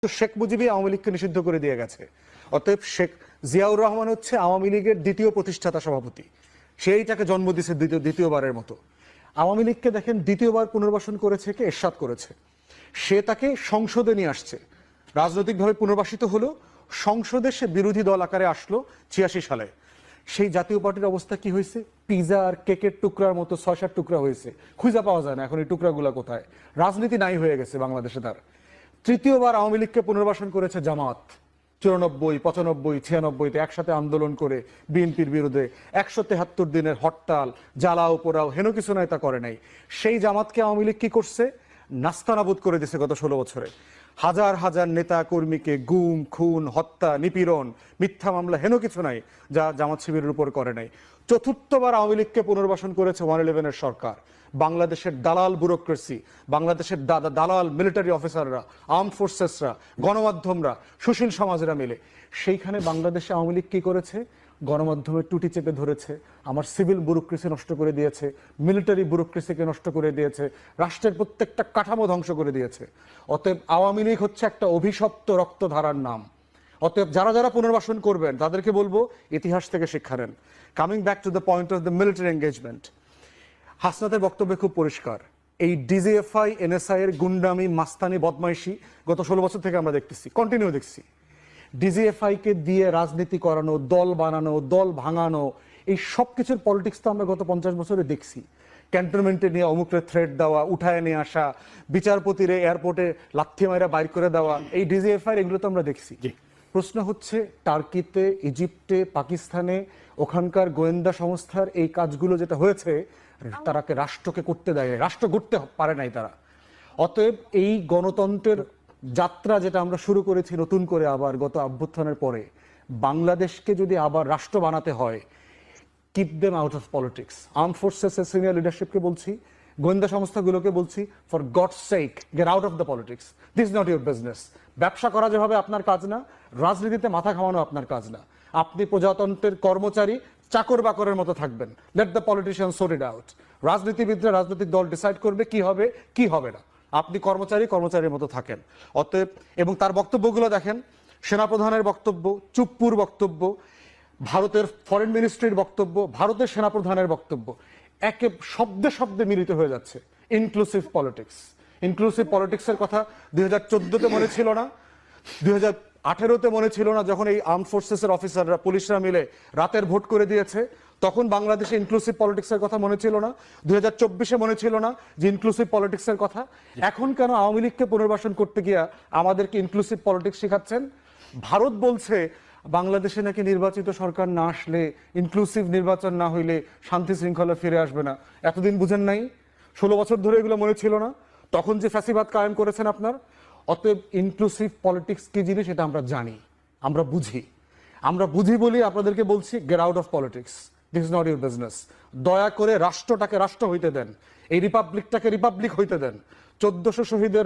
শেখ মুজিবই আওয়ামী লীগকে নিষিদ্ধ করে দিয়ে গেছে। অতএব শেখ জিয়াউর রহমান হচ্ছে আওয়ামী লীগের দ্বিতীয় প্রতিষ্ঠাতা সভাপতি, সেইটাকে জন্ম দিয়েছে দ্বিতীয়বারের মতো। আওয়ামী লীগকে দেখেন দ্বিতীয়বার পুনর্বাসন করেছে কে? এরশাদ করেছে। সে তাকে সংসদে নিয়ে আসছে, রাজনৈতিকভাবে পুনর্বাসিত হলো, সংসদে সে বিরোধী দল আকারে আসলো 86 সালে। সেই জাতীয় পার্টির অবস্থা কি হয়েছে? পিজা আর কেকের টুকরার মতো 6-7 টুকরা হয়েছে, খুঁজে পাওয়া যায় না এখন এই টুকরাগুলো কোথায়। রাজনীতি নাই হয়ে গেছে বাংলাদেশে তার। তৃতীয়বার আওয়ামী লীগকে পুনর্বাসন করেছে জামাত 94, 95, 96-তে একসাথে আন্দোলন করে বিএনপির বিরুদ্ধে 173 দিনের হরতাল, জ্বালাও পোড়াও, হেন কিছু নাই তা করে নাই। সেই জামাতকে আওয়ামী লীগ কি করছে? নাস্তানাবুদ করে দিছে গত 16 বছরে। হাজার হাজার নেতা কর্মীকে গুম, খুন, হত্যা, নিপীড়ন, মিথ্যা মামলা, হেন কিছু নাই যা জামাত শিবিরের উপর করে নাই। চতুর্থবার আওয়ামী লীগকে পুনর্বাসন করেছে 111-এর সরকার। বাংলাদেশের দালাল ব্যুরোক্রেসি, বাংলাদেশের দালাল মিলিটারি অফিসাররা, আর্ম ফোর্সেসরা, গণমাধ্যমরা, সুশীল সমাজরা মিলে সেইখানে বাংলাদেশে আওয়ামী লীগ কি করেছে? গণমাধ্যমের টুটি চেপে ধরেছে, আমার সিভিল ব্যুরোক্রেসি নষ্ট করে দিয়েছে, মিলিটারি ব্যুরোক্রেসিকে নষ্ট করে দিয়েছে, রাষ্ট্রের প্রত্যেকটা কাঠামো ধ্বংস করে দিয়েছে। অতএব আওয়ামী লীগ হচ্ছে একটা অভিশপ্ত রক্তধারার নাম। অতএব যারা যারা পুনর্বাসন করবেন তাদেরকে বলবো ইতিহাস থেকে শিক্ষা নেন। Coming back to the point of the military engagement, হাসনাতের বক্তব্য খুব পরিষ্কার। এই ডিজিএফআই এনএসআই এর গুন্ডামি, মাস্তানি, বদমাইশি গত 16 বছর থেকে আমরা দেখতেছি, কন্টিনিউ দেখছি। ডিজিএফআই কে দিয়ে রাজনীতি করানো, দল বানানো, দল ভাঙানো, এই সব কিছুর পলিটিক্স তো আমরা গত 50 বছরে দেখছি। ক্যান্টনমেন্টে নিয়ে অমুকরে থ্রেট দেওয়া, উঠায় নিয়ে আসা, বিচারপতিরে এয়ারপোর্টে লাথি মাইরা বাইর করে দেওয়া, এই ডিজিএফআই এগুলো তো আমরা দেখছি। প্রশ্ন হচ্ছে টার্কিতে, ইজিপ্টে, পাকিস্তানে ওখানকার গোয়েন্দা সংস্থার এই কাজগুলো যেটা হয়েছে, তারাকে রাষ্ট্রকে করতে দেয়, রাষ্ট্র গড়তে পারে নাই তারা। অতএব এই গণতন্ত্রের যাত্রা যেটা আমরা শুরু করেছি নতুন করে আবার গত অভ্যুত্থানের পরে, বাংলাদেশকে যদি আবার রাষ্ট্র বানাতে হয়, keep them out of politics. Arm ফোর্সেসের সিনিয়র লিডারশিপকে বলছি, গোয়েন্দা সংস্থাগুলোকে বলছি, for God's sake get out of the politics. This is not your business. ব্যবসা করা যেভাবে আপনার কাজ না, রাজনীতিতে মাথা ঘামানো আপনার কাজ না। আপনি প্রজাতন্ত্রের কর্মচারী, চাকর বাকরের মতো থাকবেন। Let the politician sort it out. রাজনীতিবিদরা, রাজনৈতিক দল ডিসাইড করবে কি হবে কি হবে না। আপনি কর্মচারীর মতো থাকেন। অতএব, এবং তার বক্তব্যগুলো দেখেন, সেনাপ্রধানের বক্তব্য, চুপ্পুর বক্তব্য, ভারতের ফরেন মিনিস্ট্রির বক্তব্য, ভারতের সেনাপ্রধানের বক্তব্য, একে শব্দে শব্দে মিলিত হয়ে যাচ্ছে। Inclusive politics. ইনক্লুসিভ পলিটিক্সের কথা 2014-তে মনে ছিল না, 2018-তে মনে ছিল না, যখন এই আর্ম ফোর্সেসের অফিসাররা, পুলিশরা মিলে রাতের ভোট করে দিয়েছে, তখন বাংলাদেশে ইনক্লুসিভ পলিটিক্সের কথা মনে ছিল না। 2024-এ মনে ছিল না যে ইনক্লুসিভ পলিটিক্সের কথা। এখন কেন আওয়ামী লীগকে পুনর্বাসন করতে গিয়া আমাদেরকে ইনক্লুসিভ পলিটিক্স শেখাচ্ছেন? ভারত বলছে বাংলাদেশে নাকি নির্বাচিত সরকার না আসলে, ইনক্লুসিভ নির্বাচন না হইলে শান্তি শৃঙ্খলা ফিরে আসবে না। এতদিন বুঝেন নাই? 16 বছর ধরে এগুলো মনে ছিল না? তখন যে ফ্যাসিবাদ কায়েম করেছেন আপনার। অতএব ইনক্লুসিভ পলিটিক্স কি জিনিস এটা আমরা জানি, আমরা বুঝি বলি আপনাদেরকে বলছি, gate out of politics. This is not your business. দয়া করে রাষ্ট্রটাকে রাষ্ট্র হইতে দেন, এই রিপাবলিকটাকে রিপাবলিক হইতে দেন। 1400 শহীদের